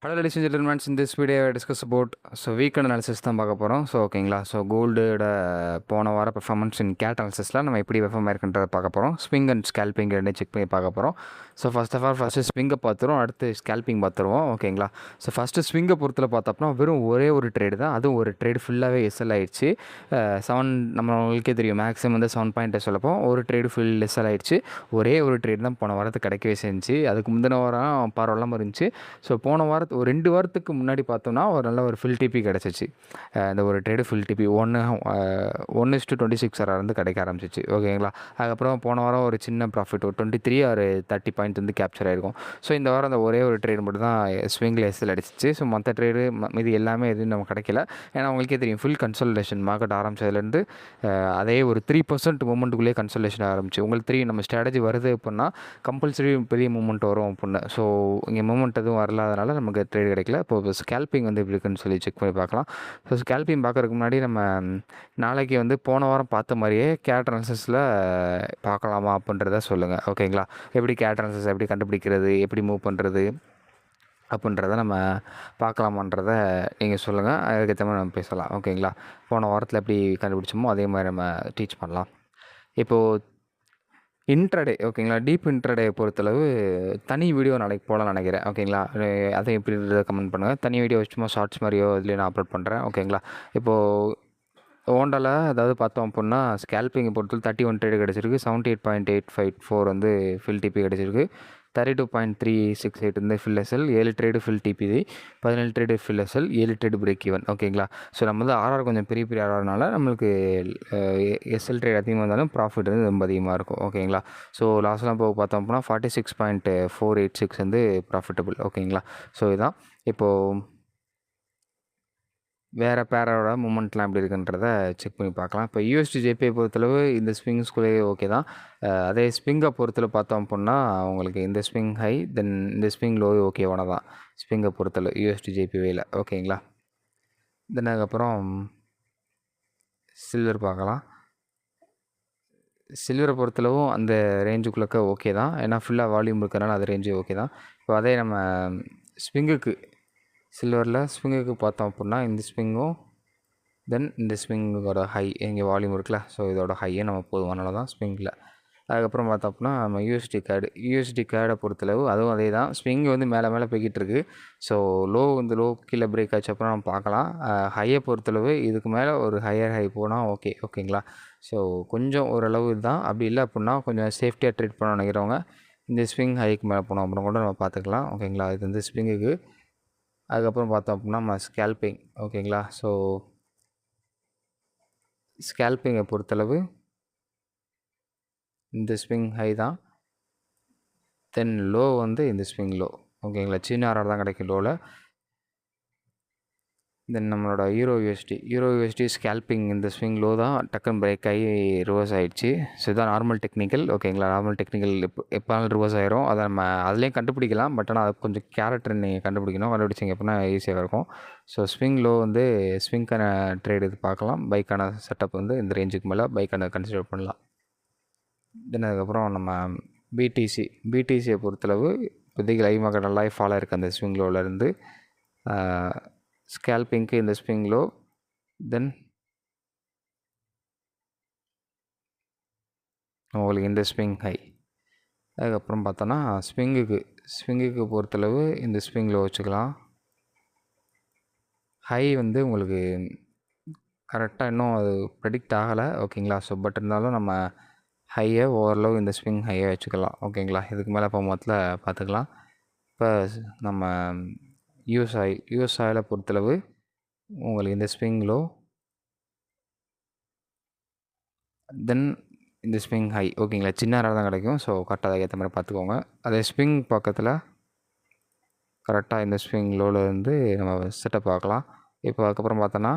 Hello ladies and gentlemen, in this video I discuss about weekend analysis தான் பார்க்க போகிறோம். ஓகேங்களா. கோல்டோட போன வார பெர்ஃபார்மன்ஸ் இன் கேட் அனாலிசிஸில் நம்ம எப்படி பெர்ஃபார்ம் ஆயிருக்குன்றதை பார்க்க போகிறோம். ஸ்விங் அண்ட் ஸ்கேல்பிங் ரெண்டு செக் பண்ணி பார்க்க போகிறோம். ஃபர்ஸ்ட் ஆஃப் ஆல் ஃபஸ்ட்டு ஸ்விங்கை பார்த்துருவோம், அடுத்து ஸ்கேல்பிங் பார்த்துருவோம். ஓகேங்களா. ஃபஸ்ட்டு ஸ்விங்கை பொறுத்தில் பார்த்தோம்னா வெறும் ஒரே ஒரு ட்ரேடு தான், அதுவும் ஒரு ட்ரேடு ஃபுல்லாகவே எஸ்எல் ஆயிடுச்சு. நம்மளுக்கே தெரியும் மேக்ஸிமம் வந்து 7 சொல்லப்போ ஒரு ட்ரேடு ஃபுல் எஸ்எல் ஆயிடுச்சு. ஒரே ஒரு ட்ரேடு தான் போன வாரத்துக்கு கிடைக்கவே செஞ்சு, அதுக்கு முந்தின வாரம் பரவாயில்லாமல் இருந்துச்சு. போன வாரத்து ஒரு 2 வாரத்துக்கு முன்னாடி பார்த்தோம்னா ஒரு நல்ல ஒரு ஃபுல் டிபி கிடச்சிச்சு. இந்த ஒரு ட்ரேடு ஃபுல் டிபி 1:26 வந்து கிடைக்க ஆரம்பிச்சிச்சு. ஓகேங்களா. அதுக்கப்புறம் போன வாரம் ஒரு சின்ன ப்ராஃபிட் ஒரு 23 ஒரு 30 பாயிண்ட் வந்து கேப்சர் ஆகிருக்கும். இந்த வாரம் அந்த ஒரே ஒரு ட்ரேடு மட்டும் தான் ஸ்விங்கில் எஸ்எல் அடிச்சிச்சு. மற்ற ட்ரேடு இது எல்லாமே எதுவும் நமக்கு கிடைக்கல. ஏன்னா உங்களுக்கே தெரியும் ஃபுல் கன்சல்டேஷன் மார்க்கெட் ஆரம்பிச்சதுலேருந்து அதே ஒரு 3% மூமெண்ட்டுக்குள்ளேயே கன்சல்டேஷன் ஆரம்பிச்சு. உங்களுக்கு நம்ம ஸ்ட்ராட்டஜி வருது அப்படின்னா கம்பல்சரி பெரிய மூமெண்ட் வரும் அப்படின்னு. இங்கே மூமெண்ட் எதுவும் வரலாதனால நமக்கு ட்ரேட் கிடைக்கல. இப்போ ஸ்கேல்பிங் வந்து எப்படி இருக்குன்னு சொல்லி செக் பண்ணி பார்க்கலாம். ஸ்கேல்பிங் பார்க்குறதுக்கு முன்னாடி நம்ம நாளைக்கு வந்து போன வாரம் பார்த்த மாதிரியே கேட் அனாலிசிஸில் பார்க்கலாமா அப்படின்றத சொல்லுங்கள். ஓகேங்களா. எப்படி கேட் அனாலிசிஸ் எப்படி கண்டுபிடிக்கிறது, எப்படி மூவ் பண்ணுறது அப்படின்றத நம்ம பார்க்கலாமான்றத நீங்கள் சொல்லுங்கள். அதுக்கேற்ற மாதிரி நம்ம பேசலாம். ஓகேங்களா. போன வாரத்தில் எப்படி கண்டுபிடிச்சோமோ அதே மாதிரி நம்ம டீச் பண்ணலாம். இப்போது இன்ட்ராடே ஓகேங்களா. டீப் இன்ட்ராடே பொறுத்தளவு தனி வீடியோ நாளைக்கு போகலான்னு நினைக்கிறேன். ஓகேங்களா. அதை எப்படின்றத கமெண்ட் பண்ணுங்கள். தனி வீடியோ சும்மா ஷார்ட்ஸ் மாதிரியோ இதுலேயே நான் அப்லோட் பண்ணுறேன். ஓகேங்களா. இப்போது ஓண்டாவில் அதாவது பார்த்தோம் அப்படின்னா ஸ்கேல்பிங்கை பொறுத்தவரை 31 ட்ரேடு கிடச்சிருக்கு. 78.854 வந்து ஃபில் டிபி கிடச்சிருக்கு. 32.368 வந்து ஃபில் எஸ்எல், 7 ட்ரேடு ஃபில் டிபிதி, 17 trade fill SL, 7 trade break even. ஓகேங்களா. நம்ம வந்து ஆர்ஆர் கொஞ்சம் பெரிய ஆர்ஆர்னால நம்மளுக்கு எஸ்எல் ட்ரேட் அதிகமாக இருந்தாலும் ப்ராஃபிட் வந்து ரொம்ப அதிகமாக இருக்கும். ஓகேங்களா. லாஸ்ட்லாம் போக பார்த்தோம் அப்படின்னா 46.486 வந்து ப்ராஃபிட்டபுள். ஓகேங்களா. இதுதான் இப்போது வேறு பேரோட மூமெண்ட்லாம் எப்படி இருக்குன்றத செக் பண்ணி பார்க்கலாம். இப்போ யூஎஸ்டி ஜேபிஐ பொறுத்தளவு இந்த ஸ்விங்ஸ்குள்ளேயே ஓகே தான். அதே ஸ்விங்கை பொறுத்தளவு பார்த்தோம் அப்படின்னா உங்களுக்கு இந்த ஸ்விங் ஹை தென் இந்த ஸ்விங் லோ ஓகேவான தான் ஸ்விங்கை பொறுத்தளவு யூஎஸ்டி ஜேபிஐயில். ஓகேங்களா. தென் அதுக்கப்புறம் சில்வர் பார்க்கலாம். சில்வரை பொறுத்தளவும் அந்த ரேஞ்சுக்குள்ளே ஓகே தான். ஏன்னா ஃபுல்லாக வால்யூம் இருக்கிறனால அது ரேஞ்சு ஓகே தான். இப்போ அதே நம்ம ஸ்விங்குக்கு சில்வரில் ஸ்விங்குக்கு பார்த்தோம் அப்படின்னா இந்த ஸ்விங்கும் தென் இந்த ஸ்விங்கோட ஹை இங்கே வால்யூம் இருக்குல்ல. இதோட ஹையே நம்ம போதுமானால தான் ஸ்விங்கில். அதுக்கப்புறம் பார்த்தோம் அப்படின்னா நம்ம யூஎஸ்டி கேடை பொறுத்தளவு அதுவும் அதே தான். ஸ்விங் வந்து மேலே போய்கிட்டு இருக்குது. லோ வந்து லோ கீழே பிரேக் ஆச்சு அப்புறம் நம்ம பார்க்கலாம். ஹையை பொறுத்தளவு இதுக்கு மேலே ஒரு ஹையர் ஹை போனால் ஓகேங்களா. கொஞ்சம் ஓரளவு இதுதான். அப்படி இல்லை அப்படின்னா கொஞ்சம் சேஃப்டியாக ட்ரீட் பண்ண நினைக்கிறவங்க இந்த ஸ்விங் ஹைக்கு மேலே போனோம் அப்புறம் கூட நம்ம பார்த்துக்கலாம். ஓகேங்களா. இது வந்து ஸ்விங்குக்கு. அதுக்கப்புறம் பார்த்தோம் அப்படின்னா நம்ம ஸ்கேல்பிங். ஓகேங்களா. ஸ்கேல்பிங்கை பொறுத்தளவு இந்த ஸ்விங் ஹை தான். தென் லோ வந்து இந்த ஸ்விங் லோ. ஓகேங்களா. சின்ன ஆர்ஆர் தான் கிடைக்கும் லோவில். தென் நம்மளோட யூரோ யூஎஸ்டி ஸ்கேல்பிங் இந்த ஸ்விங் லோ தான் டக்குன்னு பிரேக் ஆகி ரிவர்ஸ் ஆகிடுச்சு. இதுதான் நார்மல் டெக்னிக்கல். ஓகேங்களா. நார்மல் டெக்னிக்கல் எப்போனாலும் ரிவர்ஸ் ஆகிரும். அதை நம்ம அதுலேயும் கண்டுபிடிக்கலாம். பட் ஆனால் அது கொஞ்சம் கேரக்டர் நீங்கள் கண்டுபிடிச்சிங்க அப்படின்னா ஈஸியாக இருக்கும். ஸ்விங் லோ வந்து ஸ்விங்கான ட்ரேட் இது பார்க்கலாம். பைக்கான செட்டப் வந்து இந்த ரேஞ்சுக்கு மேலே பைக்கான கன்சிடர் பண்ணலாம். தென் அதுக்கப்புறம் நம்ம பிடிசியை பொறுத்தளவு இப்போதைக்கு லைவ் மார்க்கெட் நல்லாவே ஃபாலோ இருக்குது அந்த ஸ்விங் லோவிலேருந்து. ஸ்கேல்பிங்க்கு இந்த ஸ்விங் லோ தென் உங்களுக்கு இந்த ஸ்விங் ஹை. அதுக்கப்புறம் பார்த்தோன்னா ஸ்விங்குக்கு பொறுத்தளவு இந்த ஸ்விங் லோ வச்சுக்கலாம். ஹை வந்து உங்களுக்கு கரெக்டாக இன்னும் அது ப்ரெடிக்ட் ஆகலை. ஓகேங்களா. பட் இருந்தாலும் நம்ம ஹையை ஓரளவு இந்த ஸ்விங் ஹையை வச்சுக்கலாம். ஓகேங்களா. இதுக்கு மேலே போகும்போதில் பார்த்துக்கலாம். இப்போ நம்ம யூஎஸ் ஆயிலை பொறுத்தளவு உங்களுக்கு இந்த ஸ்விங் லோ தென் இந்த ஸ்விங் ஹை. ஓகேங்களா. சின்ன ஆர்ஆர் தான் கிடைக்கும். கரெக்டாக அதுக்கு ஏற்ற மாதிரி பார்த்துக்கோங்க. அதே ஸ்விங் பக்கத்தில் கரெக்டாக இந்த ஸ்விங் லோவில் இருந்து நம்ம செட்டப் பார்க்கலாம். இப்போ அதுக்கப்புறம் பார்த்தோன்னா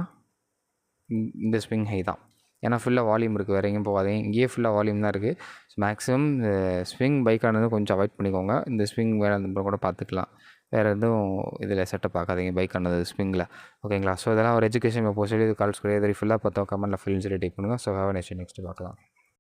இந்த ஸ்விங் ஹை தான். ஏன்னா ஃபுல்லாக வால்யூம் இருக்குது, வேறு எங்கேயும் போகாதீங்க. இங்கேயே ஃபுல்லாக வால்யூம் தான் இருக்குது. மேக்ஸிமம் ஸ்விங் பைக்கானது கொஞ்சம் அவாய்ட் பண்ணிக்கோங்க. இந்த ஸ்விங் வேறு அந்த கூட பார்த்துக்கலாம். வேறு எதுவும் இதில் செட்டப் பார்க்காதீங்க பைக்கானது ஸ்விங்கில். ஓகேங்களா. இதெல்லாம் ஒரு எஜுகேஷன் போஸ்ட் இது கால்ஸ் கிடையாது. ஃபுல்லாக பார்த்தோம் கமெண்ட்டில் ஃபுல் டைப் பண்ணுங்கள். Have a nice day. Next பார்க்கலாம்.